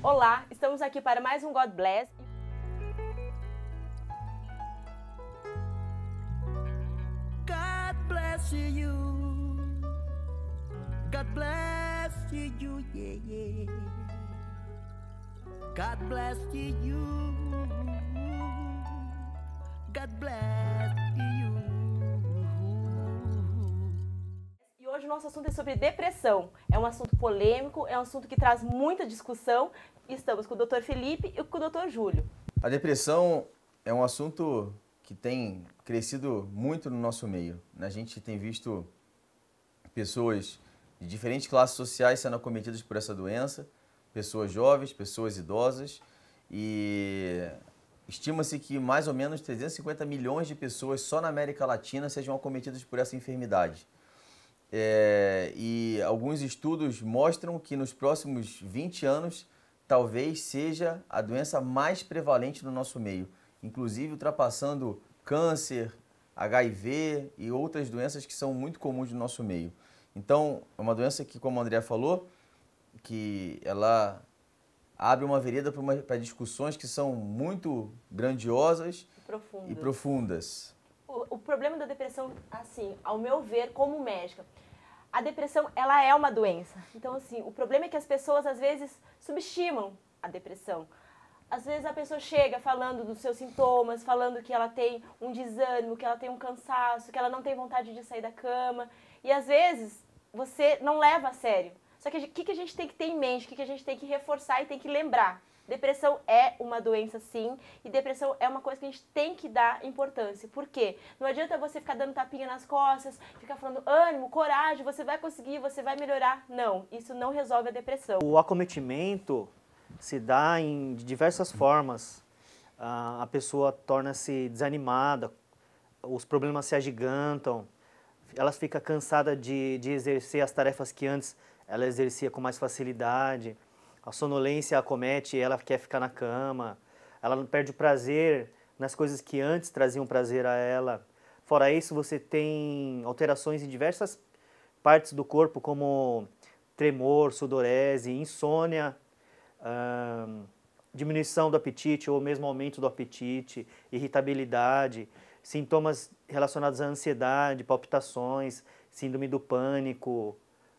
Olá, estamos aqui para mais um God Bless. God bless you. God bless you, yeah, yeah. God bless you. God bless you. E hoje o nosso assunto é sobre depressão. É um assunto polêmico, é um assunto que traz muita discussão. Estamos com o Dr. Felipe e com o Dr. Júlio. A depressão é um assunto que tem crescido muito no nosso meio, né? A gente tem visto pessoas de diferentes classes sociais sendo acometidas por essa doença, pessoas jovens, pessoas idosas, e estima-se que mais ou menos 350 milhões de pessoas só na América Latina sejam acometidas por essa enfermidade. E alguns estudos mostram que nos próximos 20 anos talvez seja a doença mais prevalente no nosso meio, inclusive ultrapassando câncer, HIV e outras doenças que são muito comuns no nosso meio. Então, é uma doença que, como a Andrea falou, que ela abre uma vereda para discussões que são muito grandiosas e profundas. O problema da depressão, assim, ao meu ver, como médica, a depressão, ela é uma doença. Então, assim, o problema é que as pessoas, às vezes, subestimam a depressão. Às vezes a pessoa chega falando dos seus sintomas, falando que ela tem um desânimo, que ela tem um cansaço, que ela não tem vontade de sair da cama. E, às vezes, você não leva a sério. Só que o que a gente tem que ter em mente, o que a gente tem que reforçar e tem que lembrar? Depressão é uma doença, sim, e depressão é uma coisa que a gente tem que dar importância. Por quê? Não adianta você ficar dando tapinha nas costas, ficar falando ânimo, coragem, você vai conseguir, você vai melhorar. Não, isso não resolve a depressão. O acometimento se dá de diversas formas. A pessoa torna-se desanimada, os problemas se agigantam, ela fica cansada de exercer as tarefas que antes ela exercia com mais facilidade. A sonolência acomete, ela quer ficar na cama, ela perde o prazer nas coisas que antes traziam prazer a ela. Fora isso, você tem alterações em diversas partes do corpo, como tremor, sudorese, insônia, diminuição do apetite ou mesmo aumento do apetite, irritabilidade, sintomas relacionados à ansiedade, palpitações, síndrome do pânico.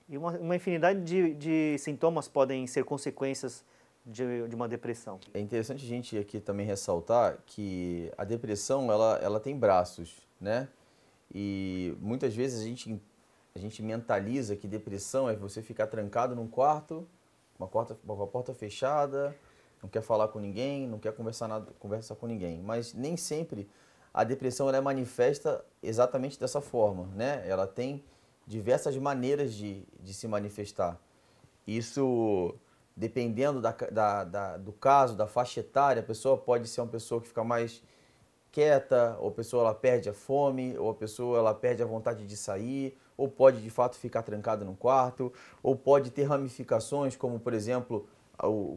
E uma infinidade de sintomas podem ser consequências de uma depressão. É interessante a gente aqui também ressaltar que a depressão ela tem braços, né? E muitas vezes a gente mentaliza que depressão é você ficar trancado num quarto, uma porta fechada, não quer falar com ninguém, não quer conversar com ninguém. Mas nem sempre a depressão ela é manifesta exatamente dessa forma, né? Ela tem diversas maneiras de se manifestar. Isso, dependendo do caso, da faixa etária, a pessoa pode ser uma pessoa que fica mais quieta, ou a pessoa ela perde a fome, ou a pessoa ela perde a vontade de sair, ou pode de fato ficar trancada no quarto, ou pode ter ramificações, como por exemplo,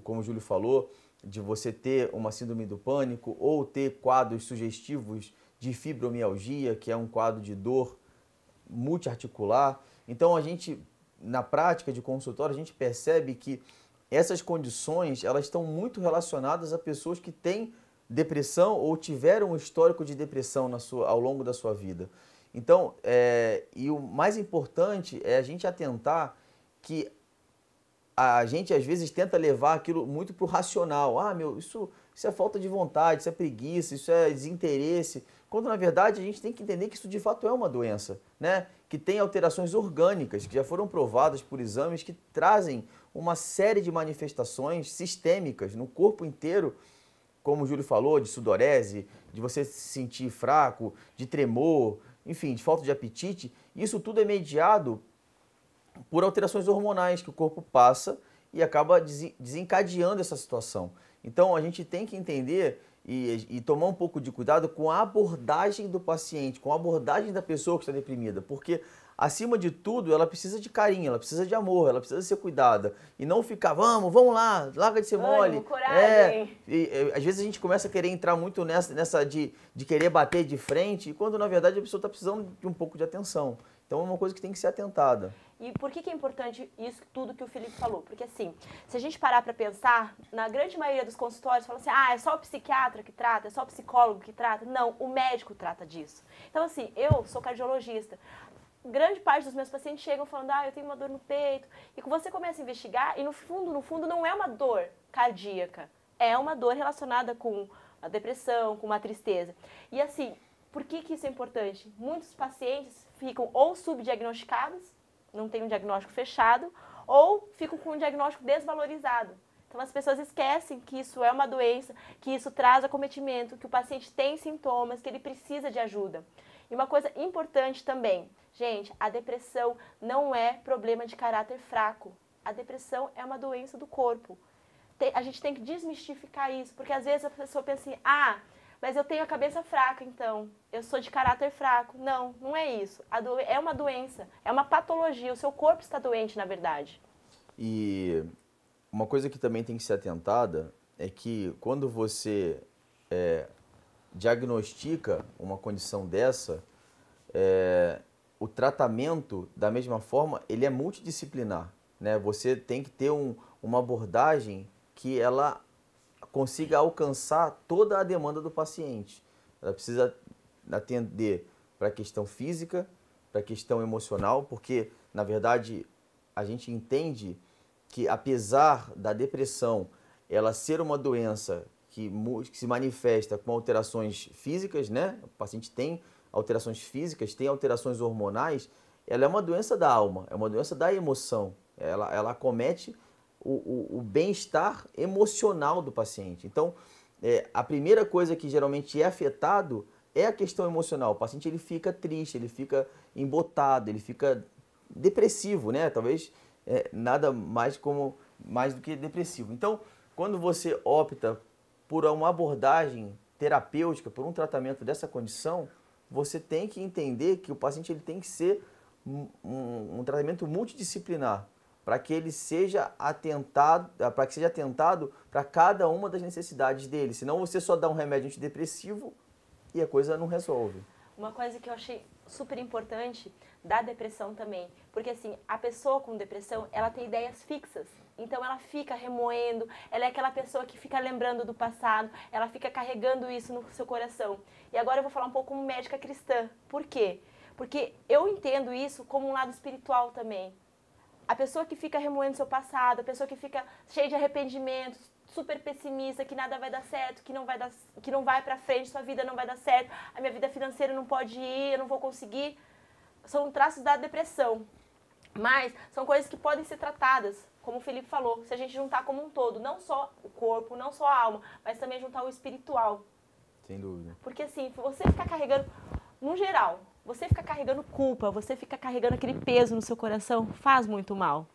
como o Júlio falou, de você ter uma síndrome do pânico, ou ter quadros sugestivos de fibromialgia, que é um quadro de dor multiarticular. Então a gente, na prática de consultório, a gente percebe que essas condições elas estão muito relacionadas a pessoas que têm depressão ou tiveram um histórico de depressão ao longo da sua vida. Então, e o mais importante é a gente atentar que a gente às vezes tenta levar aquilo muito para o racional. Isso é falta de vontade, isso é preguiça, isso é desinteresse. Quando, na verdade, a gente tem que entender que isso de fato é uma doença, né? Que tem alterações orgânicas, que já foram provadas por exames que trazem uma série de manifestações sistêmicas no corpo inteiro, como o Júlio falou, de sudorese, de você se sentir fraco, de tremor, enfim, de falta de apetite. Isso tudo é mediado por alterações hormonais que o corpo passa e acaba desencadeando essa situação. Então, a gente tem que entender e tomar um pouco de cuidado com a abordagem do paciente, com a abordagem da pessoa que está deprimida, porque, acima de tudo, ela precisa de carinho, ela precisa de amor, ela precisa ser cuidada. E não ficar, vamos lá, larga de ser mole. Coragem. Às vezes a gente começa a querer entrar muito nessa de querer bater de frente, quando, na verdade, a pessoa está precisando de um pouco de atenção. Então, é uma coisa que tem que ser atentada. E por que é importante isso tudo que o Felipe falou? Porque assim, se a gente parar para pensar, na grande maioria dos consultórios falam assim, é só o psiquiatra que trata, é só o psicólogo que trata. Não, o médico trata disso. Então assim, eu sou cardiologista. Grande parte dos meus pacientes chegam falando, eu tenho uma dor no peito. E você começa a investigar e no fundo não é uma dor cardíaca. É uma dor relacionada com a depressão, com uma tristeza. E assim, por que isso é importante? Muitos pacientes ficam ou subdiagnosticados, não tem um diagnóstico fechado, ou ficam com um diagnóstico desvalorizado. Então as pessoas esquecem que isso é uma doença, que isso traz acometimento, que o paciente tem sintomas, que ele precisa de ajuda. E uma coisa importante também, gente, a depressão não é problema de caráter fraco. A depressão é uma doença do corpo. A gente tem que desmistificar isso, porque às vezes a pessoa pensa assim, mas eu tenho a cabeça fraca, então, eu sou de caráter fraco. Não, não é isso. É uma doença, é uma patologia, o seu corpo está doente, na verdade. E uma coisa que também tem que ser atentada é que quando você diagnostica uma condição dessa, o tratamento, da mesma forma, ele é multidisciplinar, né? Você tem que ter uma abordagem que ela consiga alcançar toda a demanda do paciente. Ela precisa atender para a questão física, para a questão emocional, porque, na verdade, a gente entende que, apesar da depressão ela ser uma doença que se manifesta com alterações físicas, né? O paciente tem alterações físicas, tem alterações hormonais, ela é uma doença da alma, é uma doença da emoção. Ela acomete o bem-estar emocional do paciente. Então, a primeira coisa que geralmente é afetado é a questão emocional. O paciente ele fica triste, ele fica embotado, ele fica depressivo, né? Talvez nada mais do que depressivo. Então, quando você opta por uma abordagem terapêutica, por um tratamento dessa condição, você tem que entender que o paciente ele tem que ser um tratamento multidisciplinar, para que ele seja atentado para cada uma das necessidades dele. Senão você só dá um remédio antidepressivo e a coisa não resolve. Uma coisa que eu achei super importante da depressão também, porque assim, a pessoa com depressão, ela tem ideias fixas. Então ela fica remoendo, ela é aquela pessoa que fica lembrando do passado, ela fica carregando isso no seu coração. E agora eu vou falar um pouco como médica cristã. Por quê? Porque eu entendo isso como um lado espiritual também. A pessoa que fica remoendo seu passado, a pessoa que fica cheia de arrependimentos, super pessimista, que nada vai dar certo, que não vai pra frente, sua vida não vai dar certo, a minha vida financeira não pode ir, eu não vou conseguir. São traços da depressão. Mas são coisas que podem ser tratadas, como o Felipe falou, se a gente juntar como um todo, não só o corpo, não só a alma, mas também juntar o espiritual. Sem dúvida. Porque assim, você ficar carregando, no geral, você ficar carregando culpa, você ficar carregando aquele peso no seu coração, faz muito mal.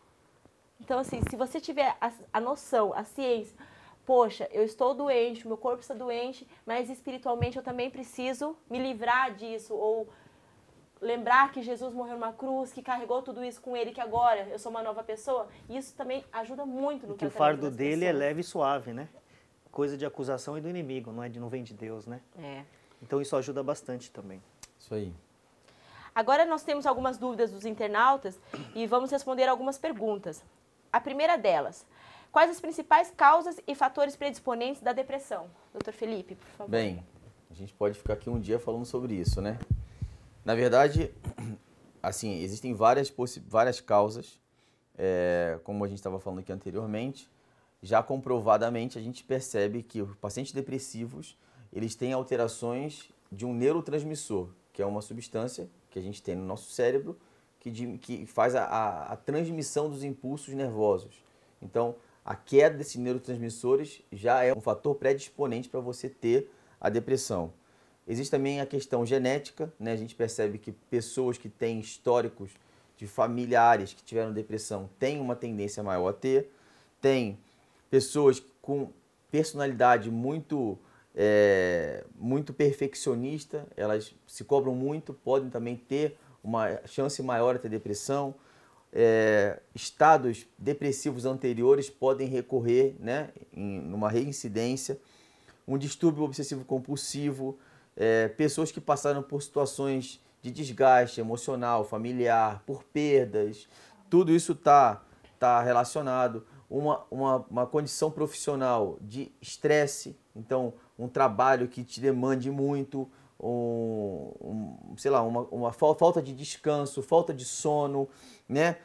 Então assim, se você tiver a noção, a ciência, poxa, eu estou doente, meu corpo está doente, mas espiritualmente eu também preciso me livrar disso, ou lembrar que Jesus morreu numa cruz, que carregou tudo isso com ele, que agora eu sou uma nova pessoa, isso também ajuda muito no que o tratamento fardo das dele é pessoas. leve e suave, né? Coisa de acusação e do inimigo, não vem de Deus, né? Então isso ajuda bastante também. Isso aí. Agora nós temos algumas dúvidas dos internautas e vamos responder algumas perguntas. A primeira delas, quais as principais causas e fatores predisponentes da depressão? Dr. Felipe, por favor. Bem, a gente pode ficar aqui um dia falando sobre isso, né? Na verdade, assim, existem várias causas, como a gente estava falando aqui anteriormente. Já comprovadamente, a gente percebe que os pacientes depressivos, eles têm alterações de um neurotransmissor, que é uma substância que a gente tem no nosso cérebro, que faz a transmissão dos impulsos nervosos. Então, a queda desses neurotransmissores já é um fator predisponente para você ter a depressão. Existe também a questão genética, né? A gente percebe que pessoas que têm históricos de familiares que tiveram depressão têm uma tendência maior a ter. Tem pessoas com personalidade muito perfeccionista, elas se cobram muito, podem também ter uma chance maior de ter depressão. Estados depressivos anteriores podem recorrer, né, numa reincidência. Um distúrbio obsessivo-compulsivo, pessoas que passaram por situações de desgaste emocional, familiar, por perdas, Tudo isso tá relacionado. Uma condição profissional de estresse, então um trabalho que te demande muito, sei lá, uma falta de descanso, falta de sono, né?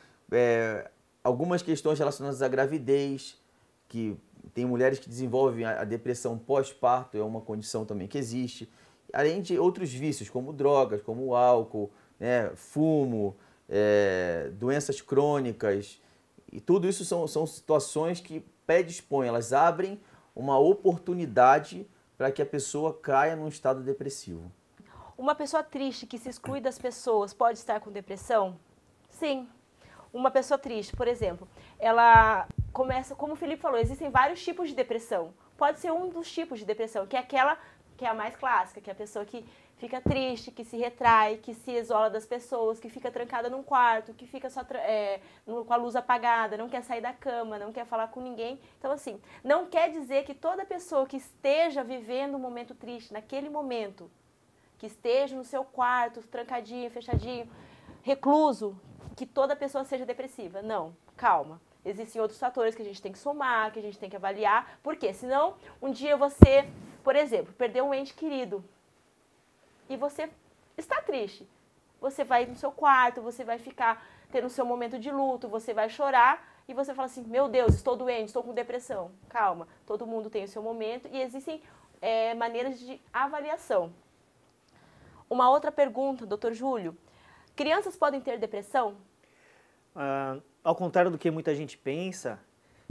Algumas questões relacionadas à gravidez, que tem mulheres que desenvolvem a depressão pós-parto, é uma condição também que existe, além de outros vícios, como drogas, como o álcool, né? Fumo, doenças crônicas, e tudo isso são situações que predispõem, elas abrem uma oportunidade para que a pessoa caia num estado depressivo. Uma pessoa triste que se exclui das pessoas pode estar com depressão? Sim. Uma pessoa triste, por exemplo, ela começa, como o Felipe falou, existem vários tipos de depressão. Pode ser um dos tipos de depressão, que é aquela que é a mais clássica, que é a pessoa que fica triste, que se retrai, que se isola das pessoas, que fica trancada num quarto, que fica só com a luz apagada, não quer sair da cama, não quer falar com ninguém. Então, assim, não quer dizer que toda pessoa que esteja vivendo um momento triste, naquele momento, que esteja no seu quarto, trancadinho, fechadinho, recluso, que toda pessoa seja depressiva. Não, calma. Existem outros fatores que a gente tem que somar, que a gente tem que avaliar, porque senão um dia você, por exemplo, perdeu um ente querido e você está triste. Você vai no seu quarto, você vai ficar tendo o seu momento de luto, você vai chorar e você fala assim, meu Deus, estou doente, estou com depressão. Calma, todo mundo tem o seu momento e existem maneiras de avaliação. Uma outra pergunta, doutor Júlio. Crianças podem ter depressão? Ao contrário do que muita gente pensa,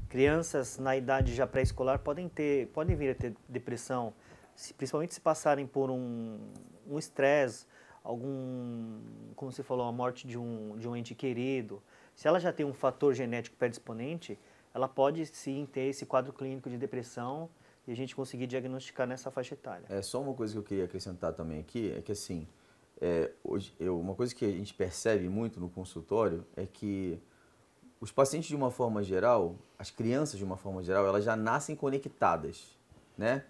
crianças na idade já pré-escolar podem vir a ter depressão, principalmente se passarem por um estresse, como você falou, a morte de um ente querido. Se ela já tem um fator genético predisponente, ela pode sim ter esse quadro clínico de depressão e a gente conseguir diagnosticar nessa faixa etária. Só uma coisa que eu queria acrescentar também aqui, é que assim, uma coisa que a gente percebe muito no consultório é que os pacientes de uma forma geral, as crianças de uma forma geral, elas já nascem conectadas, né?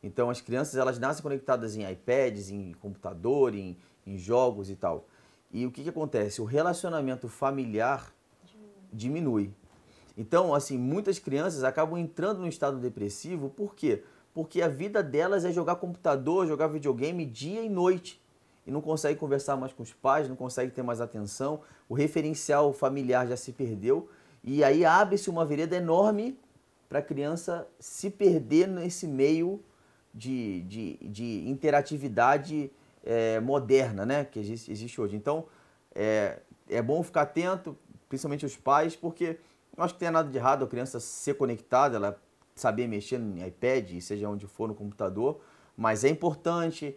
Então as crianças elas nascem conectadas em iPads, em computador, em jogos e tal. E o que acontece? O relacionamento familiar diminui. Então, assim, muitas crianças acabam entrando no estado depressivo, por quê? Porque a vida delas é jogar computador, jogar videogame dia e noite. E não consegue conversar mais com os pais, não consegue ter mais atenção, o referencial familiar já se perdeu, e aí abre-se uma vereda enorme para a criança se perder nesse meio de interatividade moderna, né, que existe hoje. Então, é bom ficar atento, principalmente os pais, porque não acho que tenha nada de errado a criança ser conectada, ela saber mexer no iPad, seja onde for no computador, mas é importante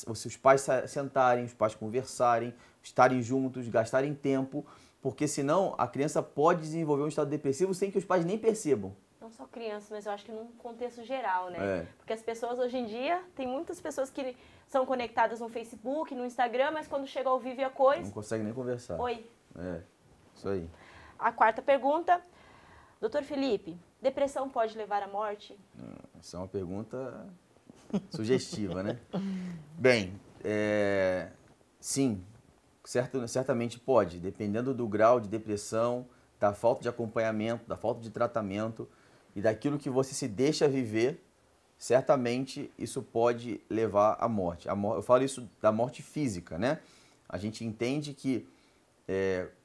os pais sentarem, os pais conversarem, estarem juntos, gastarem tempo, porque senão a criança pode desenvolver um estado depressivo sem que os pais nem percebam. Não só crianças, mas eu acho que num contexto geral, né? Porque as pessoas hoje em dia, tem muitas pessoas que são conectadas no Facebook, no Instagram, mas quando chega ao vivo e a cores... Não consegue nem conversar. Oi. Isso aí. A quarta pergunta, doutor Felipe, depressão pode levar à morte? Essa é uma pergunta sugestiva, né? Bem, sim, certamente pode, dependendo do grau de depressão, da falta de acompanhamento, da falta de tratamento e daquilo que você se deixa viver, certamente isso pode levar à morte. Eu falo isso da morte física, né? A gente entende que,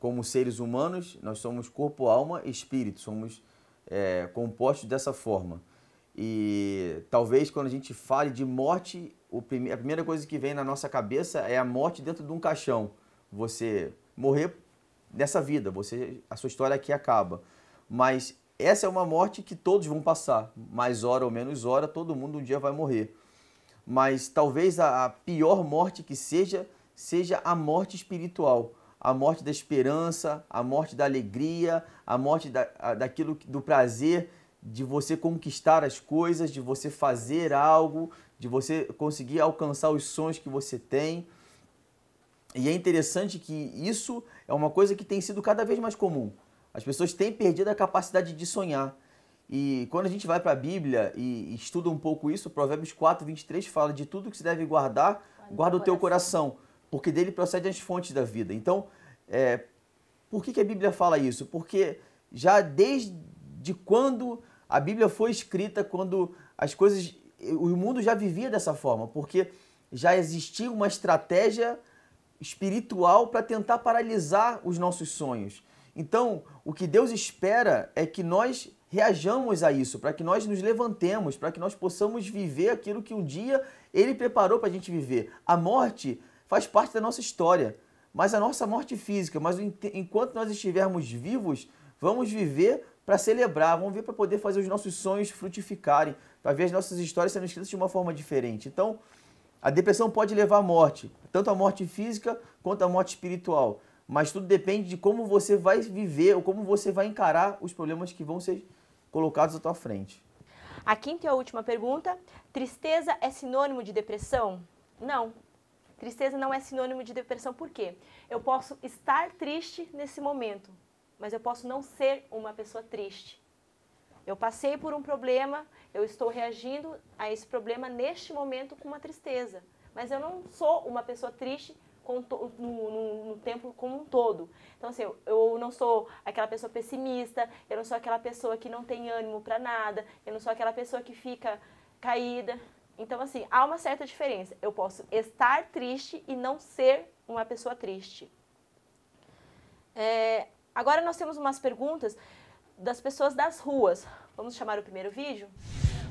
como seres humanos, nós somos corpo, alma e espírito, somos compostos dessa forma. E talvez quando a gente fale de morte, a primeira coisa que vem na nossa cabeça é a morte dentro de um caixão. Você morrer nessa vida, a sua história aqui acaba. Mas essa é uma morte que todos vão passar, mais hora ou menos hora, todo mundo um dia vai morrer. Mas talvez a pior morte que seja a morte espiritual, a morte da esperança, a morte da alegria, a morte do prazer, de você conquistar as coisas, de você fazer algo, de você conseguir alcançar os sonhos que você tem. E é interessante que isso é uma coisa que tem sido cada vez mais comum. As pessoas têm perdido a capacidade de sonhar. E quando a gente vai para a Bíblia e estuda um pouco isso, Provérbios 4:23 fala de tudo que se deve guardar, guarda o teu coração, porque dele procedem as fontes da vida. Então, Por que a Bíblia fala isso? Porque já desde quando a Bíblia foi escrita, quando as coisas, o mundo já vivia dessa forma, porque já existia uma estratégia espiritual para tentar paralisar os nossos sonhos. Então, o que Deus espera é que nós reajamos a isso, para que nós nos levantemos, para que nós possamos viver aquilo que um dia Ele preparou para a gente viver. A morte faz parte da nossa história, mas a nossa morte física, mas enquanto nós estivermos vivos, vamos viver para celebrar, vamos viver para poder fazer os nossos sonhos frutificarem, para ver as nossas histórias sendo escritas de uma forma diferente. Então, a depressão pode levar à morte, tanto a morte física quanto a morte espiritual, mas tudo depende de como você vai viver ou como você vai encarar os problemas que vão ser colocados à tua frente. A quinta e a última pergunta: tristeza é sinônimo de depressão? Não. Tristeza não é sinônimo de depressão. Por quê? Eu posso estar triste nesse momento, mas eu posso não ser uma pessoa triste. Eu passei por um problema, eu estou reagindo a esse problema neste momento com uma tristeza, mas eu não sou uma pessoa triste no tempo como um todo. Então, assim, eu não sou aquela pessoa pessimista, eu não sou aquela pessoa que não tem ânimo para nada, eu não sou aquela pessoa que fica caída. Então, assim, há uma certa diferença. Eu posso estar triste e não ser uma pessoa triste. Agora nós temos umas perguntas das pessoas das ruas. Vamos chamar o primeiro vídeo?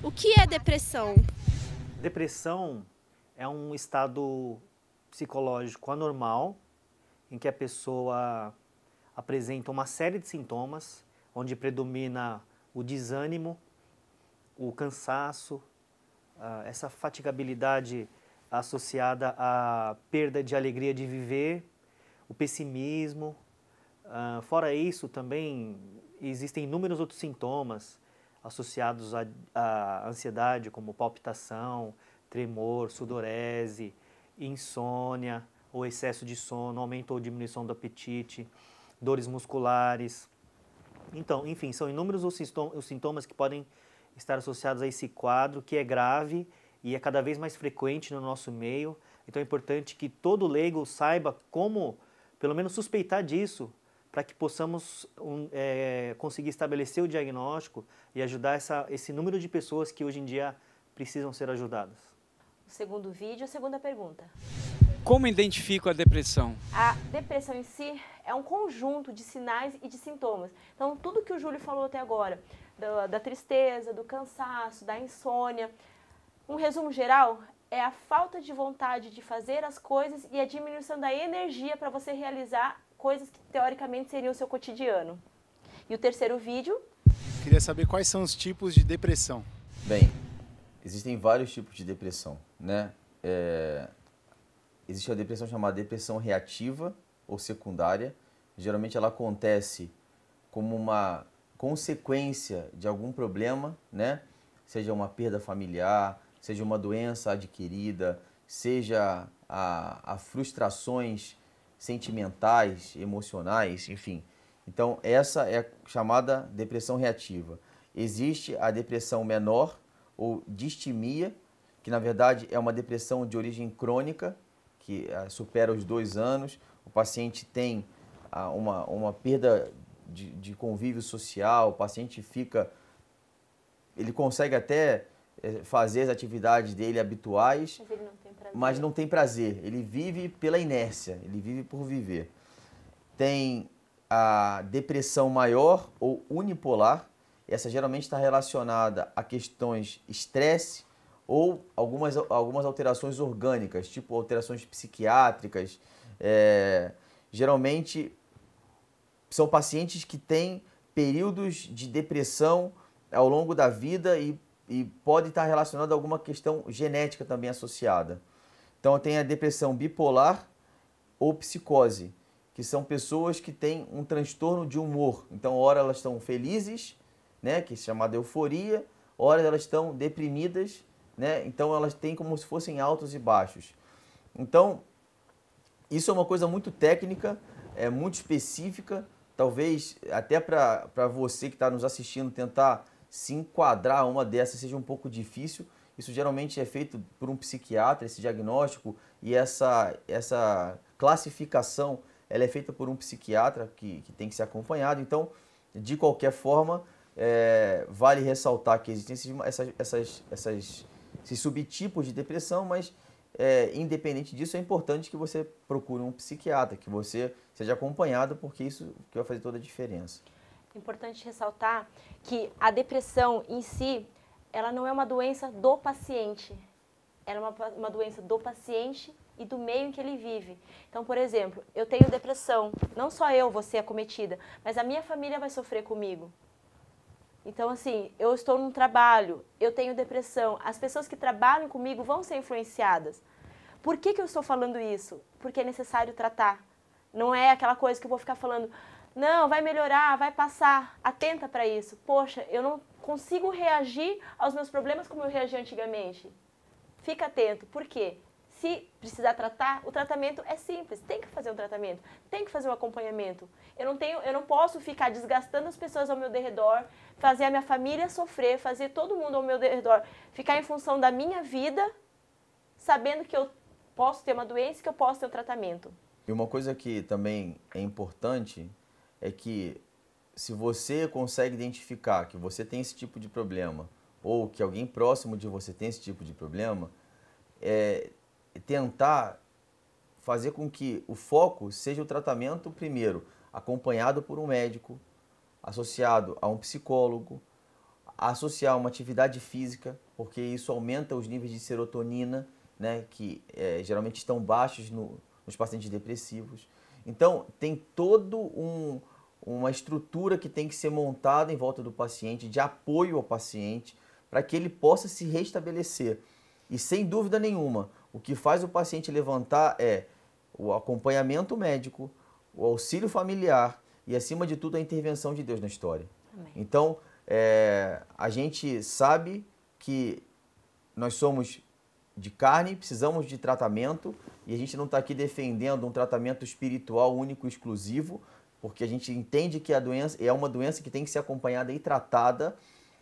O que é depressão? Depressão é um estado psicológico anormal em que a pessoa apresenta uma série de sintomas, onde predomina o desânimo, o cansaço, essa fatigabilidade associada à perda de alegria de viver, o pessimismo. Fora isso, também existem inúmeros outros sintomas associados à ansiedade, como palpitação, tremor, sudorese, insônia ou excesso de sono, aumento ou diminuição do apetite, dores musculares. Então, enfim, são inúmeros os sintomas que podem estar associados a esse quadro, que é grave e é cada vez mais frequente no nosso meio. Então é importante que todo leigo saiba como, pelo menos, suspeitar disso, para que possamos conseguir estabelecer o diagnóstico e ajudar esse número de pessoas que hoje em dia precisam ser ajudadas. O segundo vídeo, a segunda pergunta. Como identifico a depressão? A depressão em si é um conjunto de sinais e de sintomas. Então, tudo que o Júlio falou até agora, da tristeza, do cansaço, da insônia, um resumo geral é a falta de vontade de fazer as coisas e a diminuição da energia para você realizar coisas que teoricamente seriam o seu cotidiano. E o terceiro vídeo? Queria saber quais são os tipos de depressão. Bem, existem vários tipos de depressão, né? Existe a depressão chamada depressão reativa ou secundária. Geralmente ela acontece como uma consequência de algum problema, né? Seja uma perda familiar, seja uma doença adquirida, seja a frustrações sentimentais, emocionais, enfim. Então, essa é a chamada depressão reativa. Existe a depressão menor ou distimia, que na verdade é uma depressão de origem crônica, que supera os 2 anos. O paciente tem uma perda de convívio social, o paciente ele consegue até fazer as atividades dele habituais, Mas ele não tem prazer. mas não tem prazer. Ele vive pela inércia, ele vive por viver. Tem a depressão maior ou unipolar. Essa geralmente está relacionada a questões estresse ou algumas alterações orgânicas, tipo alterações psiquiátricas. Geralmente são pacientes que têm períodos de depressão ao longo da vida e pode estar relacionado a alguma questão genética também associada. Então tem a depressão bipolar ou psicose, que são pessoas que têm um transtorno de humor. Então, ora elas estão felizes, né, que é chamada euforia, ora elas estão deprimidas, né, então elas têm como se fossem altos e baixos. Então, isso é uma coisa muito técnica, muito específica, talvez até para você que está nos assistindo tentar se enquadrar a uma dessas seja um pouco difícil. Isso geralmente é feito por um psiquiatra, esse diagnóstico e essa classificação ela é feita por um psiquiatra que tem que ser acompanhado. Então, de qualquer forma, vale ressaltar que existem esses subtipos de depressão, mas independente disso, é importante que você procure um psiquiatra, que você seja acompanhado, porque isso que vai fazer toda a diferença. É importante ressaltar que a depressão em si, ela não é uma doença do paciente, ela é uma doença do paciente e do meio em que ele vive. Então, por exemplo, eu tenho depressão, não só eu vou ser acometida, mas a minha família vai sofrer comigo. Então, assim, eu estou num trabalho, eu tenho depressão, as pessoas que trabalham comigo vão ser influenciadas. Por que eu estou falando isso? Porque é necessário tratar. Não é aquela coisa que eu vou ficar falando, não, vai melhorar, vai passar, atenta para isso. Poxa, eu não consigo reagir aos meus problemas como eu reagia antigamente. Fica atento, por quê? Se precisar tratar, o tratamento é simples, tem que fazer um tratamento, tem que fazer um acompanhamento. Eu não posso ficar desgastando as pessoas ao meu redor, fazer a minha família sofrer, fazer todo mundo ao meu redor ficar em função da minha vida, sabendo que eu posso ter uma doença e que eu posso ter um tratamento. E uma coisa que também é importante é que se você consegue identificar que você tem esse tipo de problema ou que alguém próximo de você tem esse tipo de problema, tentar fazer com que o foco seja o tratamento primeiro, acompanhado por um médico, associado a um psicólogo, associar uma atividade física, porque isso aumenta os níveis de serotonina, né, que geralmente estão baixos nos pacientes depressivos. Então, tem todo uma estrutura que tem que ser montada em volta do paciente, de apoio ao paciente, para que ele possa se restabelecer. E sem dúvida nenhuma, o que faz o paciente levantar é o acompanhamento médico, o auxílio familiar e, acima de tudo, a intervenção de Deus na história. Amém. Então, a gente sabe que nós somos de carne, precisamos de tratamento, e a gente não está aqui defendendo um tratamento espiritual único e exclusivo, porque a gente entende que a doença é uma doença que tem que ser acompanhada e tratada,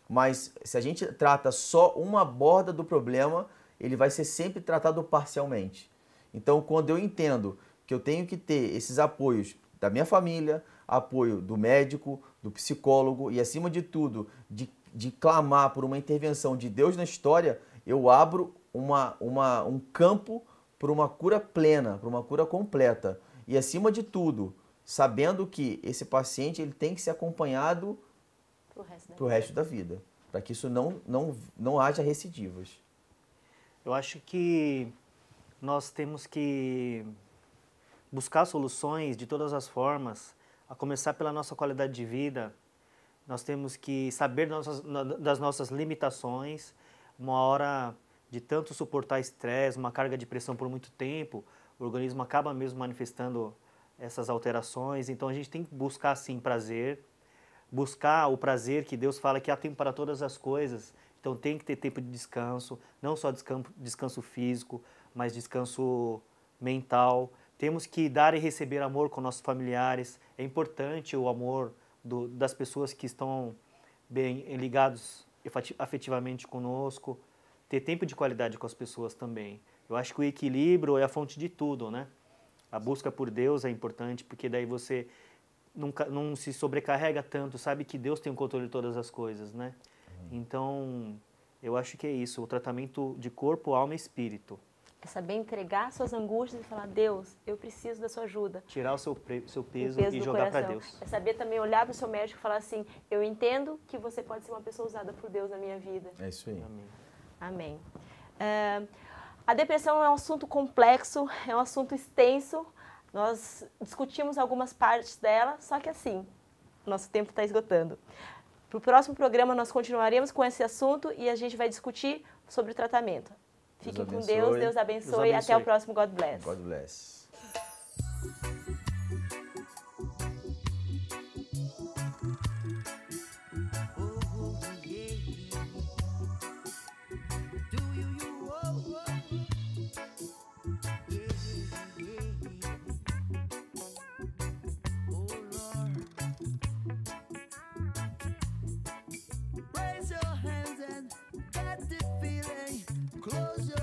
mas se a gente trata só uma borda do problema, ele vai ser sempre tratado parcialmente. Então, quando eu entendo que eu tenho que ter esses apoios da minha família, apoio do médico, do psicólogo e, acima de tudo, de clamar por uma intervenção de Deus na história, eu abro um campo para uma cura plena, para uma cura completa. E, acima de tudo, sabendo que esse paciente ele tem que ser acompanhado para o resto da vida, para que isso não haja recidivas. Eu acho que nós temos que buscar soluções de todas as formas, a começar pela nossa qualidade de vida. Nós temos que saber das nossas limitações. Uma hora de tanto suportar estresse, uma carga de pressão por muito tempo, o organismo acaba mesmo manifestando essas alterações. Então a gente tem que buscar sim prazer, buscar o prazer que Deus fala que há tempo para todas as coisas. Então tem que ter tempo de descanso, não só descanso físico, mas descanso mental. Temos que dar e receber amor com nossos familiares. É importante o amor das pessoas que estão bem ligados afetivamente conosco. Ter tempo de qualidade com as pessoas também. Eu acho que o equilíbrio é a fonte de tudo, né? A busca por Deus é importante, porque daí você não se sobrecarrega tanto, sabe que Deus tem o controle de todas as coisas, né? Então, eu acho que é isso, o tratamento de corpo, alma e espírito. É saber entregar suas angústias e falar, Deus, eu preciso da sua ajuda. Tirar o seu peso e do jogar para coração. Deus. É saber também olhar para o seu médico e falar assim, eu entendo que você pode ser uma pessoa usada por Deus na minha vida. É isso aí. Amém. Amém. A depressão é um assunto complexo, é um assunto extenso. Nós discutimos algumas partes dela, só que assim, nosso tempo está esgotando. Para o próximo programa nós continuaremos com esse assunto e a gente vai discutir sobre o tratamento. Fiquem com Deus, Deus abençoe e até o próximo God Bless. God bless. Raise your hands and get the feeling. Close your